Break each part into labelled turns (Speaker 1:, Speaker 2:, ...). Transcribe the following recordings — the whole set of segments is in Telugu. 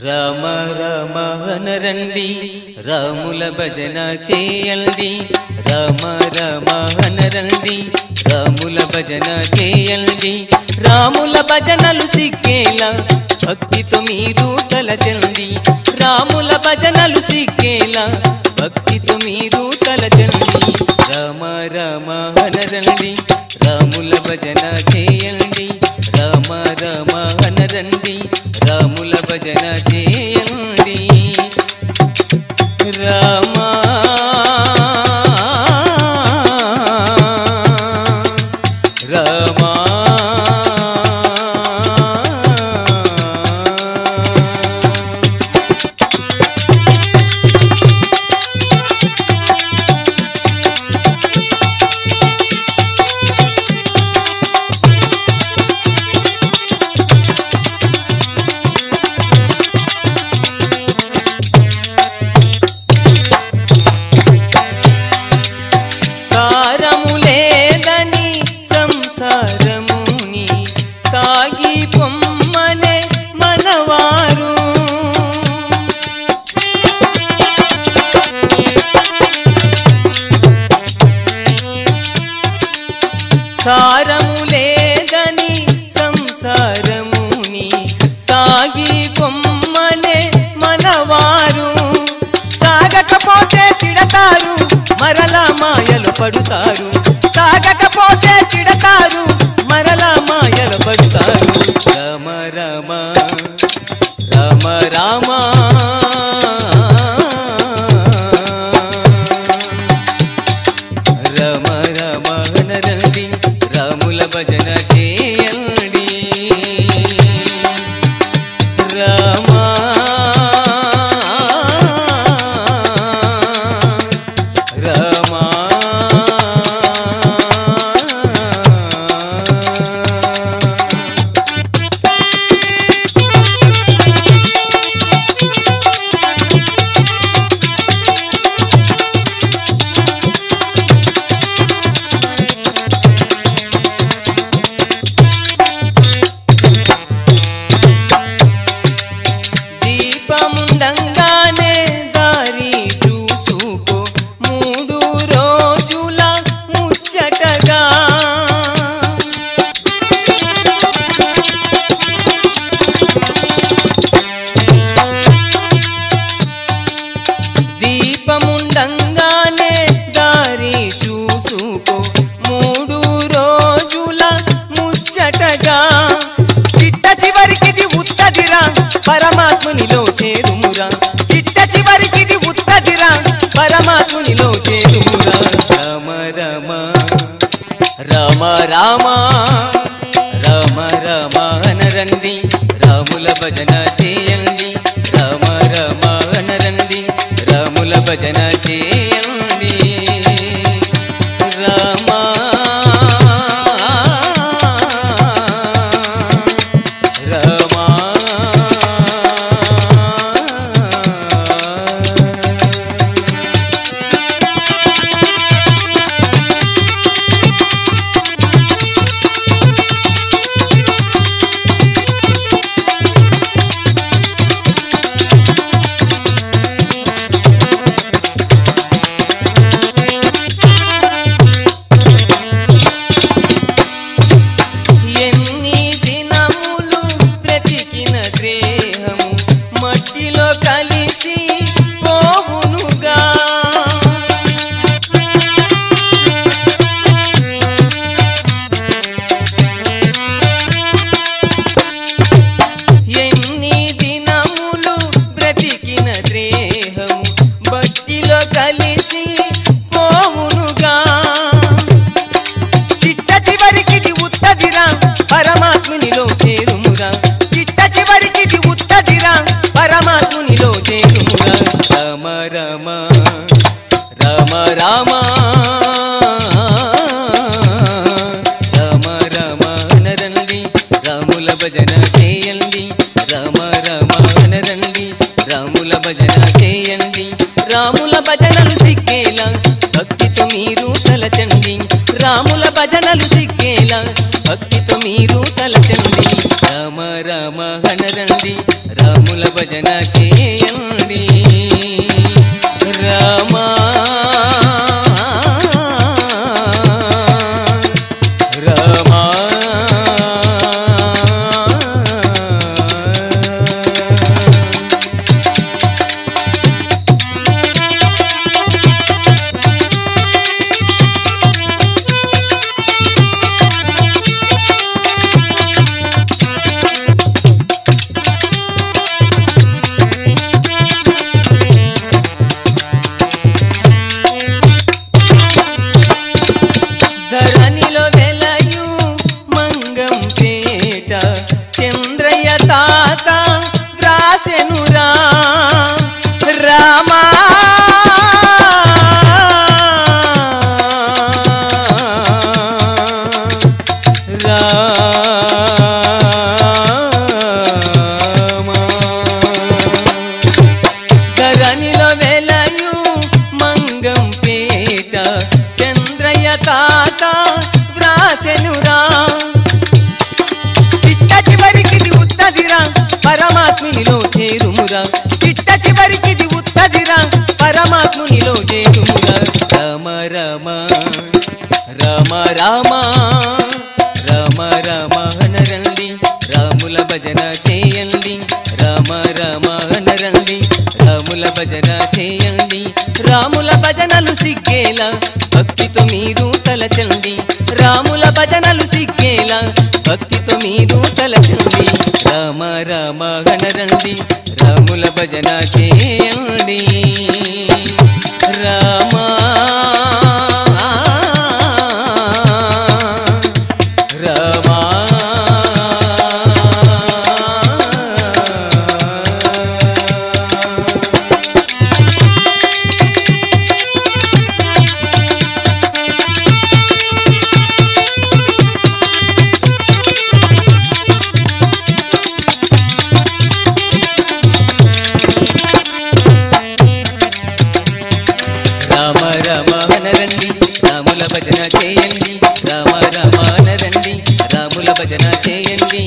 Speaker 1: రామ రామ అనరండి రాముల భజన చేయండి రామ రామ అనరండి రాముల భజన చేయండి రాముల భజనలు సిక్కేలా భక్తితో మీరు తలచండి రాముల భజనలు సిక్కేలా భక్తితో మీరు తలచండి రామ రామ అనరండి రాముల భజన చేయండి రామ రామ అనరండి రాముల భజన చేయండి రామ రామ సారము లేదని సంసారముని సాగి పొమ్మనే మనవారు సాగకపోతే తిడతారు మరలా మాయలు పడుతారు సాగకపోతే తిడతారు మరలా మాయలు పడుతారు రామ రామ రామ రామ రామ రామ అనరండి రాముల భజన చేయండి రామ రామ దీపముండంగానే దారి చూసుకో మూడు రోజుల ముచ్చటగా దీపముండంగానే దారి చూసుకో మూడు రోజుల ముచ్చటగా చిట్ట చివరికిది ఉత్తదిరా పరమాత్మునిలో చేరుమురా చిట్ట చివరికిది ఉత్తదిరా పరమాత్మునిలో చేరుమురా రామ రామ రామ రామ రామ రామ అనరండి రాముల భజన చేయండి రామ రామ అనరండి రాముల భజన చేయండి రామ రామ ఎన్ని దినములు బ్రతికిన దేహము మట్టిలో కలిసి పోవునుగా ఎన్ని దినములు బ్రతికిన దేహము మట్టిలో కలిసి పోవునుగా చిట్ట చివరికిది ఉత్తదిరా పరమాత్మునిలో చేరుమురా చిట్ట చివరికిది ఉత్తదిరా పరమాత్మునిలో చేరుమురా రామ రామ రామ రామ రామ రామ అనరండి రాముల భజన చేయండి రామ రామ అనరండి రాముల భజన చేయండి రాముల భజనలు సిక్కేలా భక్తితో మీరు తలచండి రాముల భజనలు సిక్కేలా భక్తితో మీరు తలచండి రామ రామ హనరండి రాముల భజన చేయండి రామ రామ ధరణిలో వెలయు మంగం పేట చంద్రయ్య తాత వ్రాసెనురా రామా ధరణిలో వెలయు మంగం పేట చంద్రయ్య తాత వ్రాసెనురా చిట్ట చివరికిది ఉత్తదిరా పరమాత్మునిలో చేరుమురా చిట్ట చివరికిది ఉత్తదిరా పరమాత్మునిలో చేరుమురా రామ రామ రామ రామ రామ రామ హనరండి రాముల భజన చేయండి రామ రామ హనరండి రాముల భజన చేయండి రాముల భజనలు సిగ్గేలా భక్తితో మీరు తలచండి రాముల భజనలు సిగ్గేలా భక్తితో మీరు తలచండి రామ రామ హనరండి రాముల భజన చేయండి రామ రామ రామ రామ హనరండి రాముల భజన చేయండి రామ రామ హనరండి రాముల భజన చేయండి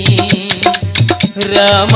Speaker 1: రామ